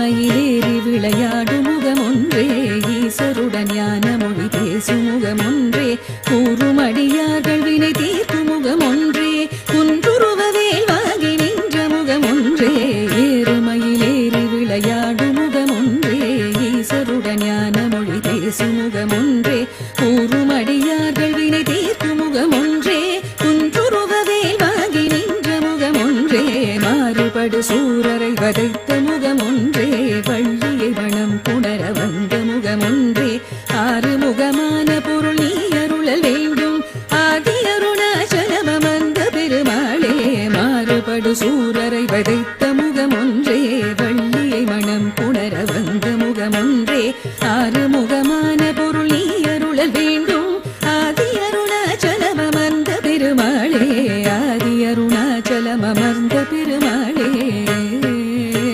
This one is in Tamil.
ஏறுமயிலேறி விளையாடும் முகம் ஒன்றே ஈசருடன் ஞான மொழி பேசும் முகம் ஒன்றே கூறும் அடியார்கள் வினை தீர்க்கும் முகம் ஒன்றே குன்றுருவவேல் வாங்கி நின்ற முகம் ஒன்றே ஏறுமயிலேறி விளையாடும் முகம் ஒன்றே ஈசருடன் ஞான மொழி பேசும் முகம் ஒன்றே கூறும் அடியார்கள் வினை தீர்க்கும் முகம் ஒன்றே குன்றுருவவேல் வாங்கி நின்ற முகம் ஒன்றே மாறுபடு சூரரை வதைத்த முகம் ஒன்றே வள்ளி